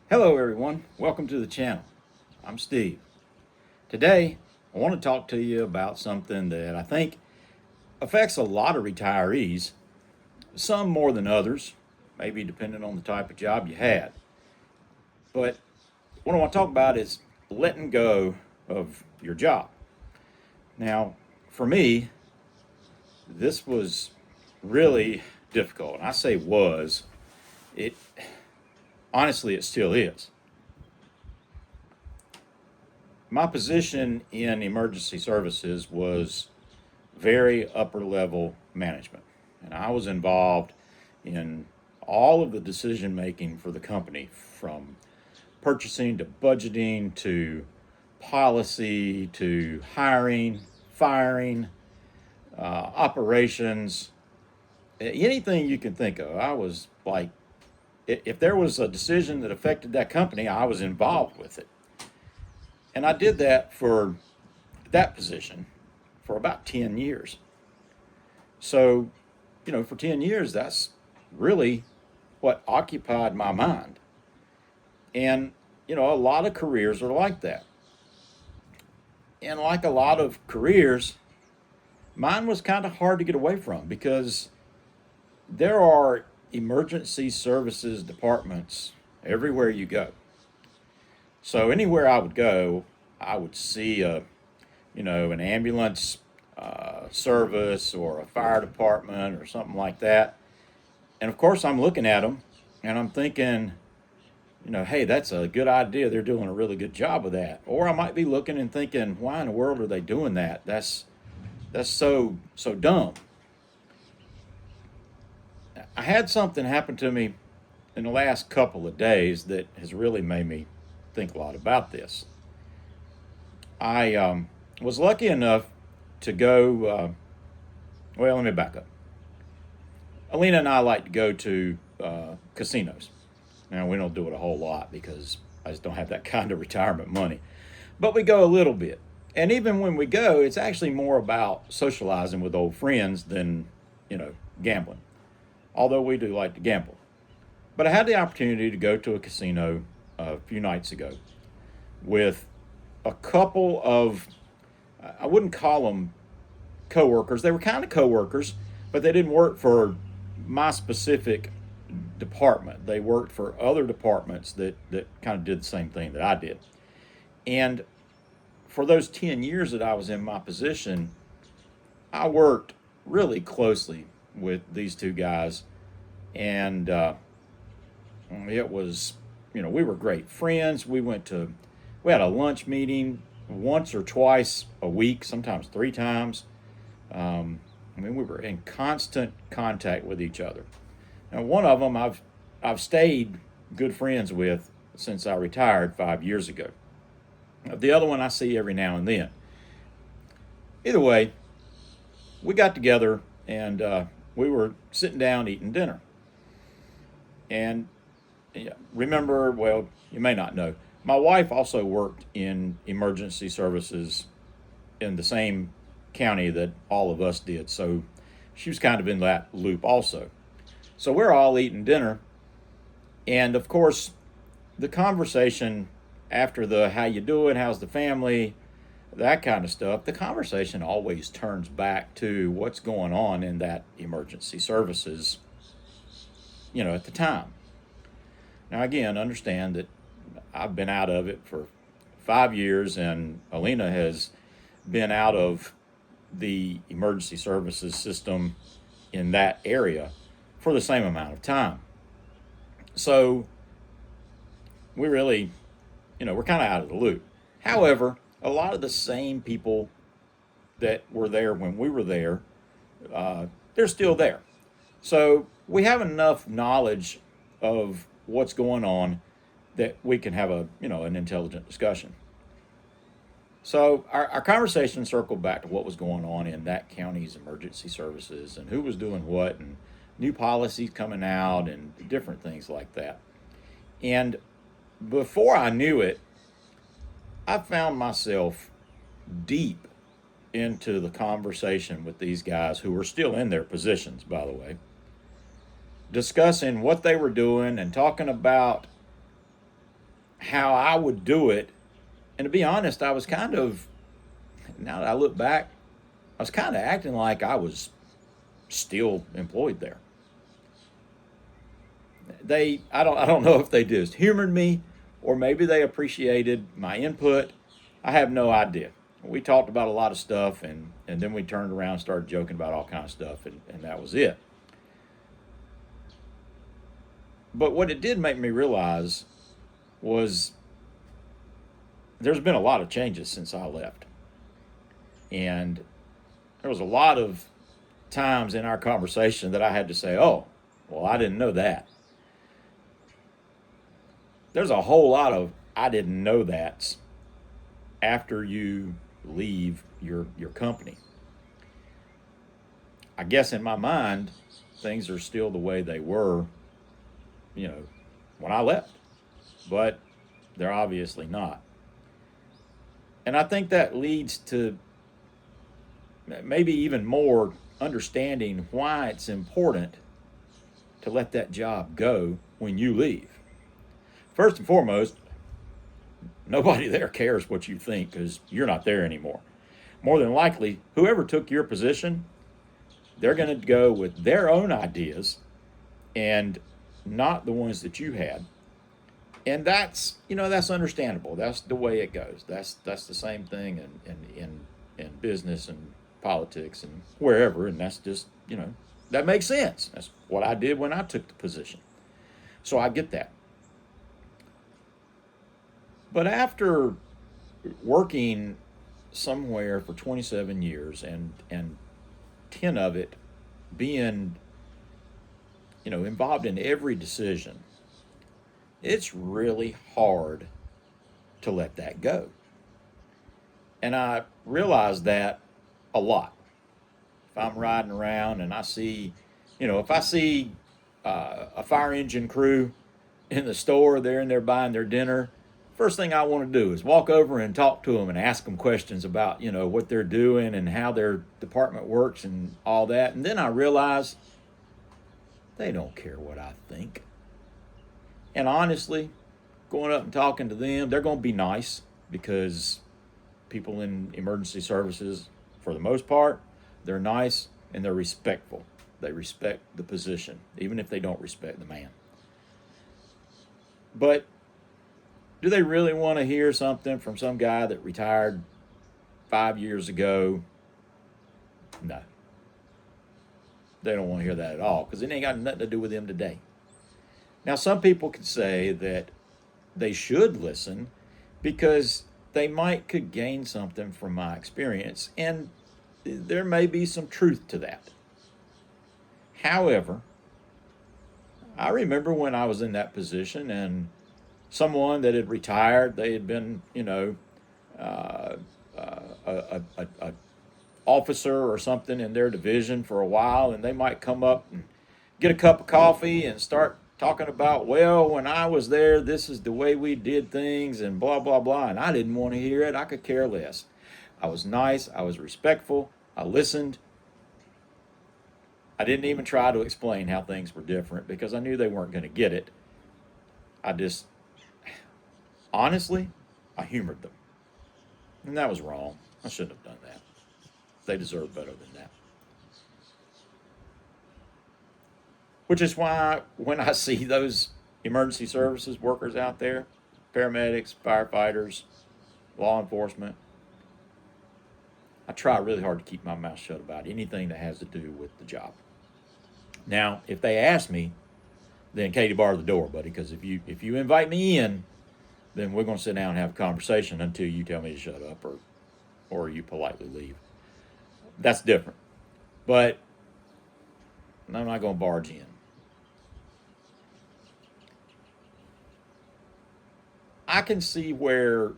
Hello, everyone. Welcome to the channel. I'm Steve. Today, I want to talk to you about something that I think affects a lot of retirees, some more than others, maybe depending on the type of job you had. But what I want to talk about is letting go of your job. Now, for me, this was really difficult. And I say was, it honestly, it still is. My position in emergency services was very upper level management. And I was involved in all of the decision making for the company, from purchasing to budgeting to policy to hiring, firing, operations, anything you can think of. I was like, if there was a decision that affected that company, I was involved with it. And I did that for that position for about 10 years. So, for 10 years, that's really what occupied my mind. And, a lot of careers are like that. And like a lot of careers, mine was kind of hard to get away from because there are emergency services departments everywhere you go. So anywhere I would go, I would see an ambulance service or a fire department or something like that. And of course, I'm looking at them and I'm thinking, hey, that's a good idea. They're doing a really good job of that. Or I might be looking and thinking, why in the world are they doing that? That's so dumb. I had something happen to me in the last couple of days that has really made me think a lot about this. I was lucky enough to go. Well, let me back up. Alina and I like to go to casinos. Now, we don't do it a whole lot because I just don't have that kind of retirement money. But we go a little bit. And even when we go, it's actually more about socializing with old friends than, gambling. Although we do like to gamble. But I had the opportunity to go to a casino a few nights ago with a couple of, I wouldn't call them coworkers. They were kind of coworkers, but they didn't work for my specific department. They worked for other departments that kind of did the same thing that I did. And for those 10 years that I was in my position, I worked really closely with these two guys. And it was, we were great friends. We had a lunch meeting once or twice a week, sometimes three times. We were in constant contact with each other. Now, one of them I've stayed good friends with since I retired 5 years ago. The other one I see every now and then. Either way, we got together and we were sitting down eating dinner. And remember, well, you may not know, my wife also worked in emergency services in the same county that all of us did. So she was kind of in that loop also. So we're all eating dinner. And of course, the conversation after the how you doing, how's the family, that kind of stuff, the conversation always turns back to what's going on in that emergency services, at the time. Now, again, understand that I've been out of it for 5 years, and Alina has been out of the emergency services system in that area for the same amount of time. So we really, we're kind of out of the loop. However, a lot of the same people that were there when we were there, they're still there. So we have enough knowledge of what's going on that we can have an intelligent discussion. So our conversation circled back to what was going on in that county's emergency services and who was doing what and new policies coming out and different things like that. And before I knew it, I found myself deep into the conversation with these guys who were still in their positions, by the way, discussing what they were doing and talking about how I would do it. And to be honest, I was kind of, now that I look back, I was kind of acting like I was still employed there. I don't know if they just humored me or maybe they appreciated my input. I have no idea. We talked about a lot of stuff, and then we turned around and started joking about all kinds of stuff, and that was it. But what it did make me realize was there's been a lot of changes since I left. And there was a lot of times in our conversation that I had to say, oh, well, I didn't know that. There's a whole lot of I didn't know that's after you leave your company. I guess in my mind, things are still the way they were, you know, when I left. But they're obviously not. And I think that leads to maybe even more understanding why it's important to let that job go when you leave. First and foremost, nobody there cares what you think because you're not there anymore. More than likely, whoever took your position, they're going to go with their own ideas and not the ones that you had. And that's understandable. That's the way it goes. That's the same thing in business and politics and wherever. And that's just, that makes sense. That's what I did when I took the position. So I get that. But after working somewhere for 27 years and 10 of it being, involved in every decision, it's really hard to let that go. And I realize that a lot. If I'm riding around and I see, if I see a fire engine crew in the store, they're in there buying their dinner, first thing I want to do is walk over and talk to them and ask them questions about, what they're doing and how their department works and all that. And then I realize they don't care what I think. And honestly, going up and talking to them, they're going to be nice because people in emergency services, for the most part, they're nice and they're respectful. They respect the position, even if they don't respect the man. But do they really want to hear something from some guy that retired 5 years ago? No. They don't want to hear that at all because it ain't got nothing to do with them today. Now, some people could say that they should listen because they could gain something from my experience, and there may be some truth to that. However, I remember when I was in that position and someone that had retired, they had been, a officer or something in their division for a while, and they might come up and get a cup of coffee and start talking about, well, when I was there, this is the way we did things and blah, blah, blah. And I didn't want to hear it. I could care less. I was nice. I was respectful. I listened. I didn't even try to explain how things were different because I knew they weren't going to get it. Honestly, I humored them. And that was wrong. I shouldn't have done that. They deserve better than that. Which is why when I see those emergency services workers out there, paramedics, firefighters, law enforcement, I try really hard to keep my mouth shut about anything that has to do with the job. Now, if they ask me, then Katie, bar the door, buddy, because if you invite me in, then we're going to sit down and have a conversation until you tell me to shut up or you politely leave. That's different. But I'm not going to barge in. I can see where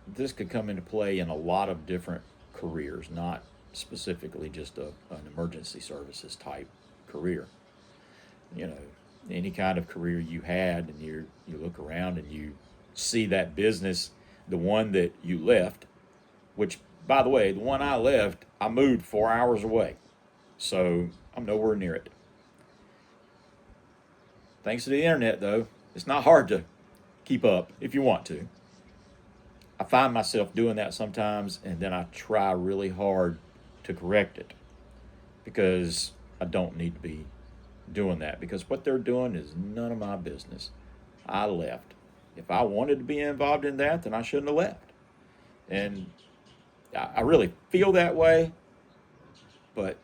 this could come into play in a lot of different careers, not specifically just an emergency services type career. Any kind of career you had, and you look around and you see that business, the one that you left, which, by the way, the one I left, I moved 4 hours away. So I'm nowhere near it. Thanks to the internet, though, it's not hard to keep up if you want to. I find myself doing that sometimes, and then I try really hard to correct it because I don't need to be doing that, because what they're doing is none of my business. I left. If I wanted to be involved in that, then I shouldn't have left. And I really feel that way, but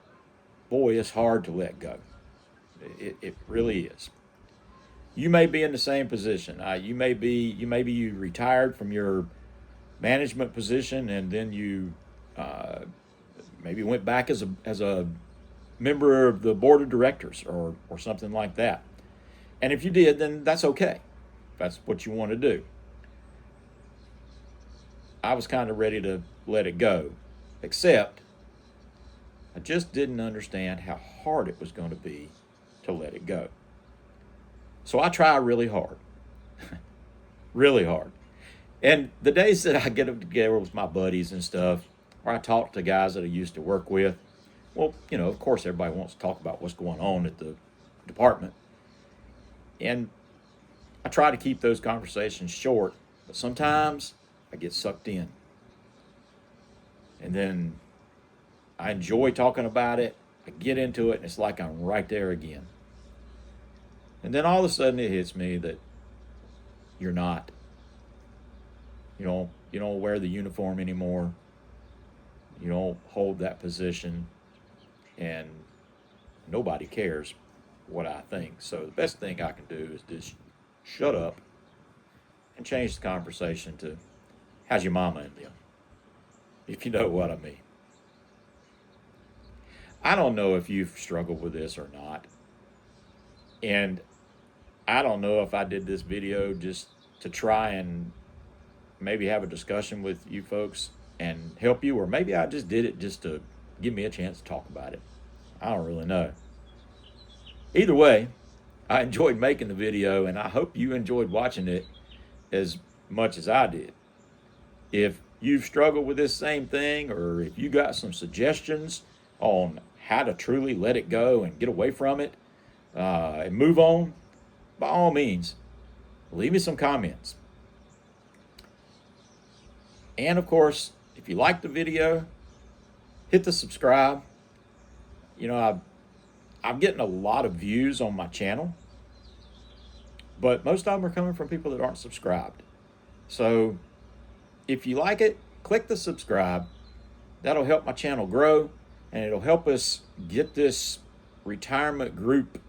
boy, it's hard to let go. It really is. You may be in the same position. You retired from your management position, and then you maybe went back as a member of the board of directors or something like that. And if you did, then that's okay. That's what you want to do. I was kind of ready to let it go, except I just didn't understand how hard it was going to be to let it go. So I try really hard, really hard. And the days that I get together with my buddies and stuff, or I talk to guys that I used to work with, well, of course, everybody wants to talk about what's going on at the department. And I try to keep those conversations short, but sometimes I get sucked in. And then I enjoy talking about it. I get into it, and it's like I'm right there again. And then all of a sudden it hits me that you're not. You don't wear the uniform anymore. You don't hold that position. And nobody cares what I think. So the best thing I can do is just shut up and change the conversation to, how's your mama and them? If you know what I mean. I don't know if you've struggled with this or not. And I don't know if I did this video just to try and maybe have a discussion with you folks and help you, or maybe I just did it just to give me a chance to talk about it. I don't really know. Either way, I enjoyed making the video, and I hope you enjoyed watching it as much as I did. If you've struggled with this same thing, or if you got some suggestions on how to truly let it go and get away from it and move on, by all means, leave me some comments. And of course, if you like the video, hit the subscribe. I'm getting a lot of views on my channel, but most of them are coming from people that aren't subscribed. So if you like it, click the subscribe. That'll help my channel grow, and it'll help us get this retirement group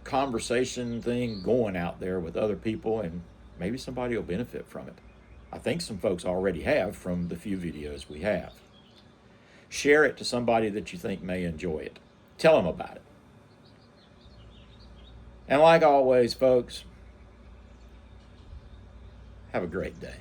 conversation thing going out there with other people, and maybe somebody will benefit from it. I think some folks already have from the few videos we have. Share it to somebody that you think may enjoy it. Tell them about it. And like always, folks, have a great day.